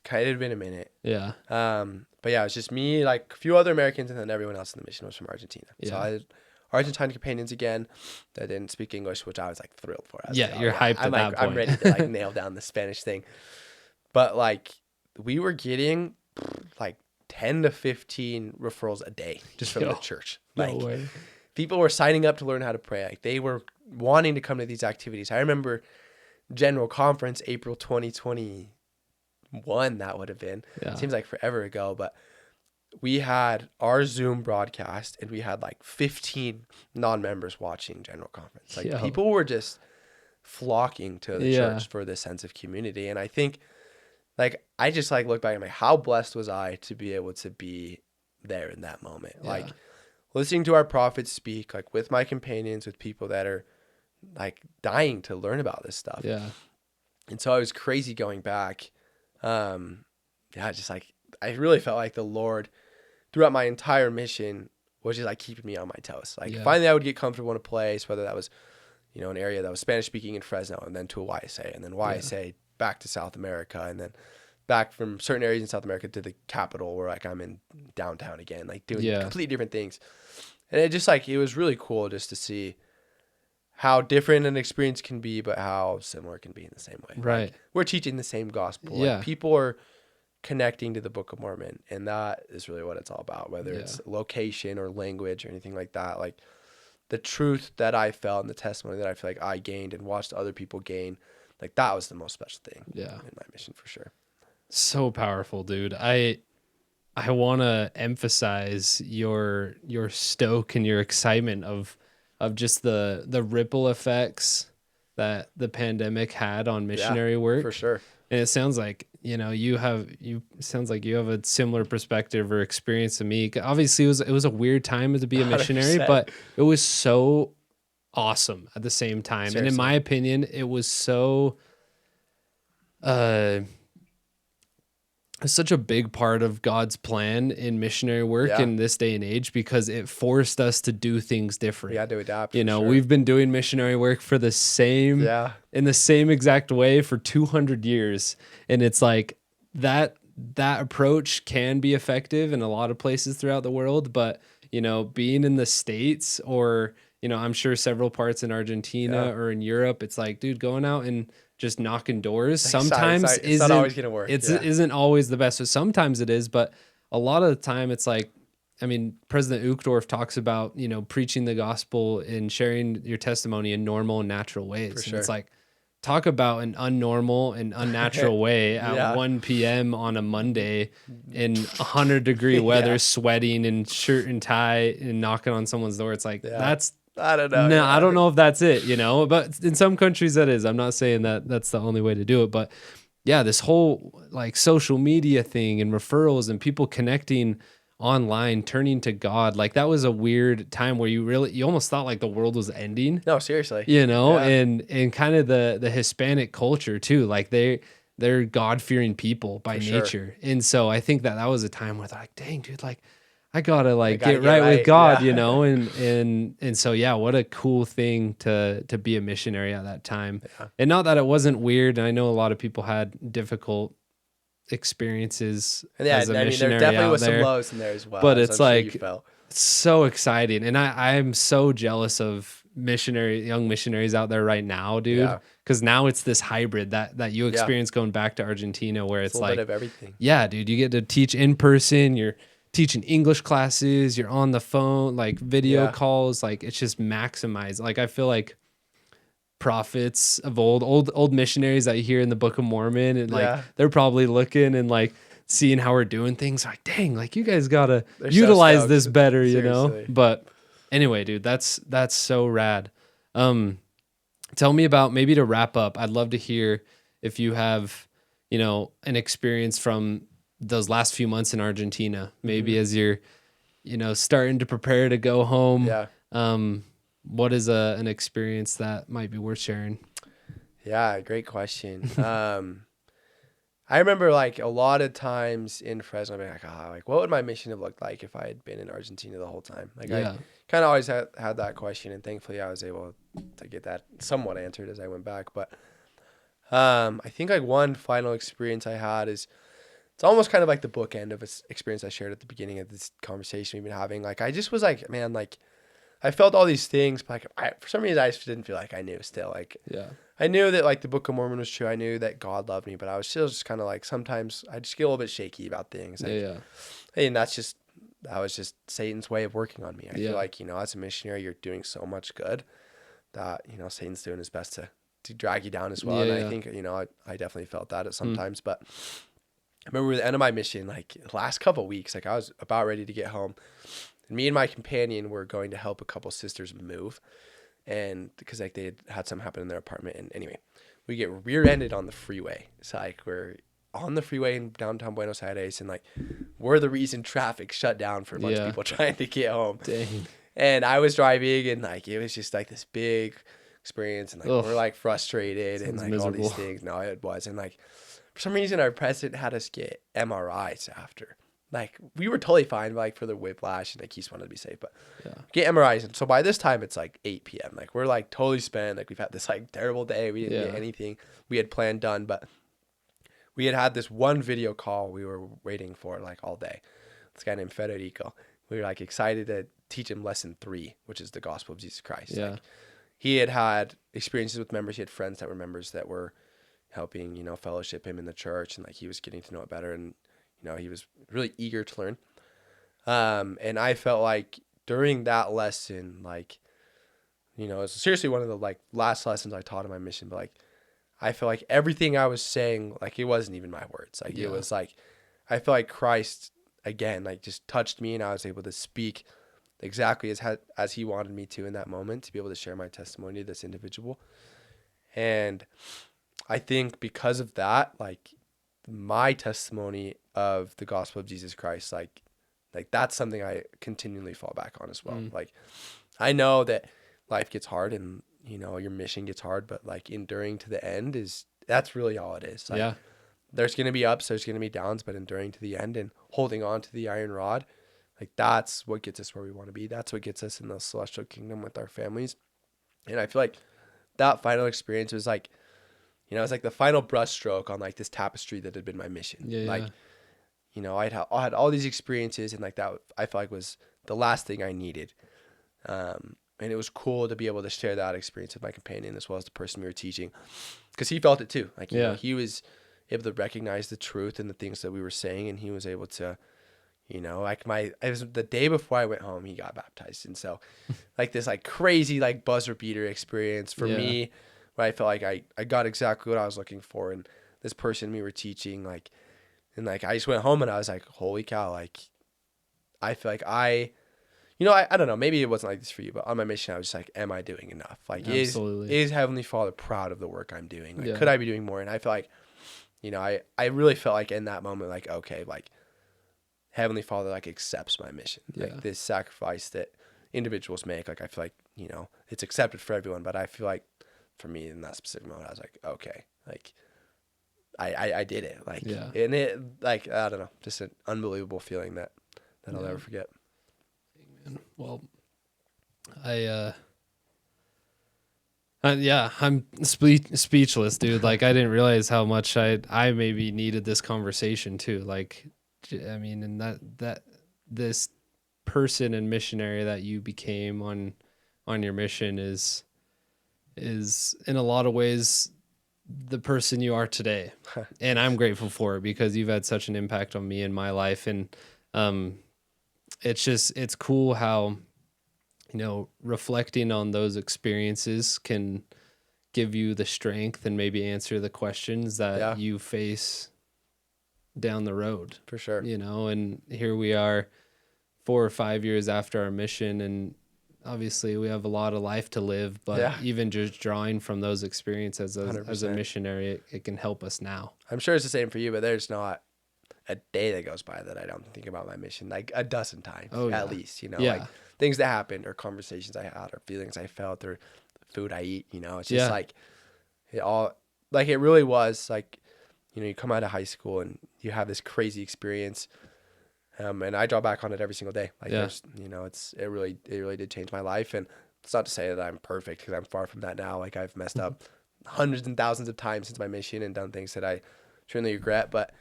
kind of been a minute. Yeah. But yeah, it was just me, like a few other Americans, and then everyone else in the mission was from Argentina. Yeah. So I had Argentine companions again that didn't speak English, which I was like thrilled for. You're hyped at that point. I'm ready to like nail down the Spanish thing. But like we were getting like 10 to 15 referrals a day just from the church. Like no way. People were signing up to learn how to pray. Like they were wanting to come to these activities. I remember General Conference, April 2021, that would have been. Yeah. It seems like forever ago, but we had our Zoom broadcast and we had like 15 non-members watching General Conference. Like people were just flocking to the church for this sense of community. And I think like, I just like look back and like, how blessed was I to be able to be there in that moment? Yeah. Like listening to our prophets speak, like with my companions, with people that are like dying to learn about this stuff. Yeah. And so I was crazy going back. Just like, I really felt like the Lord throughout my entire mission was just like keeping me on my toes. Like finally I would get comfortable in a place, whether that was, an area that was Spanish speaking in Fresno, and then to a YSA, and then YSA back to South America, and then back from certain areas in South America to the capital where like I'm in downtown again, like doing completely different things. And it just like, it was really cool just to see how different an experience can be, but how similar it can be in the same way. Right. Like, we're teaching the same gospel. Like, people are connecting to the Book of Mormon, and that is really what it's all about, whether it's location or language or anything like that. Like the truth that I felt and the testimony that I feel like I gained and watched other people gain, like that was the most special thing in my mission for sure. So powerful, dude. I I want to emphasize your stoke and your excitement of just the ripple effects that the pandemic had on missionary work. For sure. And it sounds like, sounds like you have a similar perspective or experience to me. Obviously it was a weird time to be a missionary, 100%. But it was so awesome at the same time. Seriously. And in my opinion, it was so it's such a big part of God's plan in missionary work in this day and age, because it forced us to do things different. We had to adapt. We've been doing missionary work for the same, in the same exact way for 200 years. And it's like that approach can be effective in a lot of places throughout the world. But, being in the States or, I'm sure several parts in Argentina or in Europe, it's like, dude, going out and just knocking doors sometimes it's not always gonna work. Isn't always the best. So sometimes it is, but a lot of the time it's like, President Uchtdorf talks about, preaching the gospel and sharing your testimony in normal and natural ways. For sure. And it's like, talk about an unnormal and unnatural way at 1 p.m. on a Monday in 100-degree weather, sweating and shirt and tie and knocking on someone's door. It's like, that's, I don't know. No, I don't know if that's it, but in some countries that is. I'm not saying that that's the only way to do it, but yeah, this whole like social media thing and referrals and people connecting online, turning to God, like that was a weird time where you almost thought like the world was ending. No, seriously. And kind of the Hispanic culture too, like they're God-fearing people by nature. Sure. And so I think that was a time where they're like, dang, dude, like I gotta get right with God, and so what a cool thing to be a missionary at that time. And not that it wasn't weird, and I know a lot of people had difficult experiences as a missionary. There definitely was some lows in there as well, but it's like so exciting, and I'm so jealous of young missionaries out there right now, dude, because now it's this hybrid that you experience going back to Argentina, where it's a like bit of everything. Dude, you get to teach in person, you're teaching English classes, you're on the phone, like video calls, like it's just maximized. Like I feel like prophets of old missionaries that you hear in the Book of Mormon, and like they're probably looking and like seeing how we're doing things, like dang, like you guys gotta utilize this better, seriously. But anyway, dude, that's so rad. Tell me about, maybe to wrap up, I'd love to hear if you have an experience from those last few months in Argentina, maybe as you're, starting to prepare to go home. What is an experience that might be worth sharing? Yeah, great question. I remember like a lot of times in Fresno, being like, what would my mission have looked like if I had been in Argentina the whole time? Like I kind of always had that question, and thankfully I was able to get that somewhat answered as I went back. But I think like one final experience I had is, it's almost kind of like the bookend of this experience I shared at the beginning of this conversation we've been having. Like, I just was like, man, like, I felt all these things, but like, for some reason, I just didn't feel like I knew still. Like, I knew that like the Book of Mormon was true. I knew that God loved me, but I was still just kind of like, sometimes I just get a little bit shaky about things. Like, hey, and that was just Satan's way of working on me. I feel like, as a missionary, you're doing so much good that, Satan's doing his best to drag you down as well. And I think, I definitely felt that at sometimes, but I remember at the end of my mission, like the last couple of weeks, like I was about ready to get home, and me and my companion were going to help a couple sisters move, and because like they had something happen in their apartment. And anyway, we get rear-ended on the freeway. So like we're on the freeway in downtown Buenos Aires, and like we're the reason traffic shut down for a bunch of people trying to get home. Dang. And I was driving, and like it was just like this big experience, and like we're like frustrated. Sounds and like miserable. All these things. No, it was, and like for some reason our president had us get MRIs after. Like we were totally fine, like for the whiplash, and like he just wanted to be safe, but get MRIs. And so by this time it's like 8 p.m. Like we're like totally spent. Like we've had this like terrible day. We didn't get anything we had planned done, but we had this one video call we were waiting for like all day. This guy named Federico. We were like excited to teach him lesson 3, which is the gospel of Jesus Christ. Yeah. Like, he had experiences with members. He had friends that were members that were helping, fellowship him in the church, and like he was getting to know it better, and he was really eager to learn. And I felt like during that lesson, like, it was seriously one of the like last lessons I taught in my mission, but like I feel like everything I was saying, like it wasn't even my words. Like it was like I feel like Christ again, like just touched me, and I was able to speak exactly as he wanted me to in that moment, to be able to share my testimony to this individual. And I think because of that, like my testimony of the gospel of Jesus Christ, like that's something I continually fall back on as well. Like I know that life gets hard, and you know, your mission gets hard, but like enduring to the end that's really all it is. Like, there's going to be ups, there's going to be downs, but enduring to the end and holding on to the iron rod, like that's what gets us where we want to be. That's what gets us in the celestial kingdom with our families. And I feel like that final experience was like, you know, it's like the final brushstroke on like this tapestry that had been my mission. Like, you know, I had all these experiences, and like that I felt like was the last thing I needed. And it was cool to be able to share that experience with my companion as well as the person we were teaching, because he felt it too. Like, you know, he was able to recognize the truth and the things that we were saying, and he was able to, you know, like it was the day before I went home, he got baptized. And so like this like crazy like buzzer beater experience for me, where I felt like I got exactly what I was looking for. And this person we were teaching, like, and like I just went home and I was like, holy cow, like I feel like you know, I don't know, maybe it wasn't like this for you, but on my mission, I was just like, am I doing enough? Like, is Heavenly Father proud of the work I'm doing? Like, could I be doing more? And I feel like, you know, I really felt like in that moment, like, okay, like Heavenly Father, like accepts my mission. Like this sacrifice that individuals make, like, I feel like, you know, it's accepted for everyone, but I feel like for me in that specific moment, I was like, okay, like I did it. Like, and it, like, I don't know, just an unbelievable feeling that I'll never forget. Well, I'm speechless, dude. Like, I didn't realize how much I maybe needed this conversation too. Like, I mean, and that this person and missionary that you became on your mission is in a lot of ways the person you are today. And I'm grateful for it, because you've had such an impact on me in my life. And it's cool how, you know, reflecting on those experiences can give you the strength and maybe answer the questions that you face down the road. For sure. You know, and here we are 4 or 5 years after our mission, and obviously we have a lot of life to live, but even just drawing from those experiences as a missionary, it can help us now. I'm sure it's the same for you, but there's not a day that goes by that I don't think about my mission, like a dozen times at least, you know, like things that happened or conversations I had or feelings I felt or food I eat, you know, it's just like it all, like it really was like, you know, you come out of high school and you have this crazy experience. And I draw back on it every single day. Like there's, you know, it really did change my life. And it's not to say that I'm perfect, because I'm far from that now. Like I've messed up hundreds and thousands of times since my mission and done things that I truly regret. But,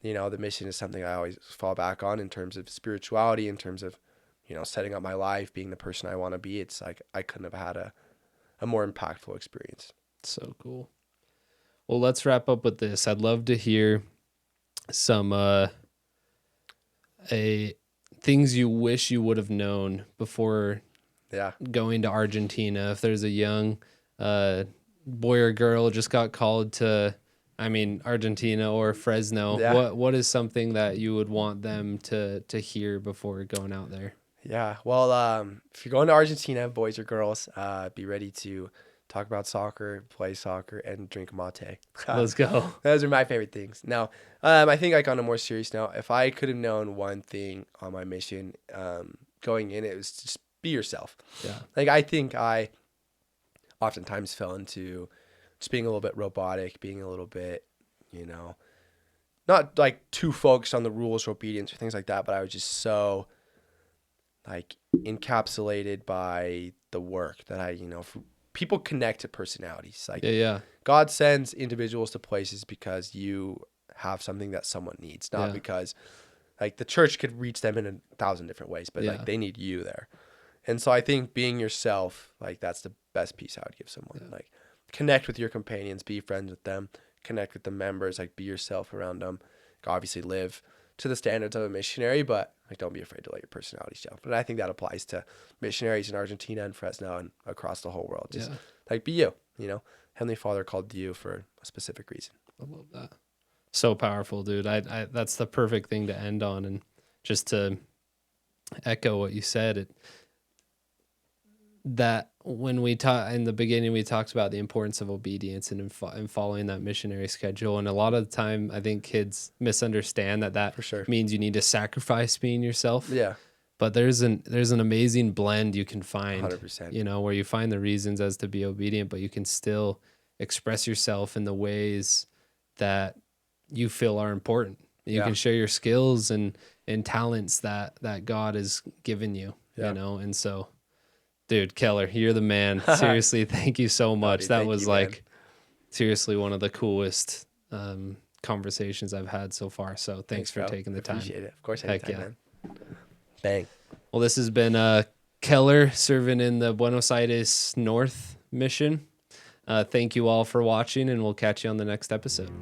you know, the mission is something I always fall back on in terms of spirituality, in terms of, you know, setting up my life, being the person I want to be. It's like I couldn't have had a more impactful experience. So cool. Well, let's wrap up with this. I'd love to hear some things you wish you would have known before going to Argentina. If there's a young boy or girl just got called to, I mean, Argentina or Fresno, what is something that you would want them to hear before going out there? Yeah, well, if you're going to Argentina, boys or girls, be ready to talk about soccer, play soccer, and drink mate. Let's go. Those are my favorite things. Now, I think like on a more serious note, if I could have known one thing on my mission going in, it was just be yourself. Yeah. Like I think I oftentimes fell into just being a little bit robotic, being a little bit, you know, not like too focused on the rules or obedience or things like that, but I was just so like encapsulated by the work that I, you know, people connect to personalities. Like God sends individuals to places because you have something that someone needs, not because like the church could reach them in 1,000 different ways, but like they need you there. And so I think being yourself, like that's the best piece I would give someone. Like connect with your companions, be friends with them, connect with the members, like be yourself around them. Like, obviously live to the standards of a missionary, but like don't be afraid to let your personality show. But I think that applies to missionaries in Argentina and Fresno and across the whole world. Just like be you, you know. Heavenly Father called you for a specific reason. I love that. So powerful, dude. I that's the perfect thing to end on. And just to echo what you said, that when we talked in the beginning, we talked about the importance of obedience and in following that missionary schedule. And a lot of the time, I think kids misunderstand that for sure means you need to sacrifice being yourself. Yeah. But there's an amazing blend you can find, 100%. you know, where you find the reasons as to be obedient, but you can still express yourself in the ways that you feel are important. You can share your skills and talents that God has given you, you know? And so, dude, Keller, you're the man. Seriously, thank you so much. That was seriously one of the coolest conversations I've had so far. So thanks for taking the time. Appreciate it. Of course, anytime, man. Bang. Well, this has been Keller serving in the Buenos Aires North mission. Thank you all for watching, and we'll catch you on the next episode.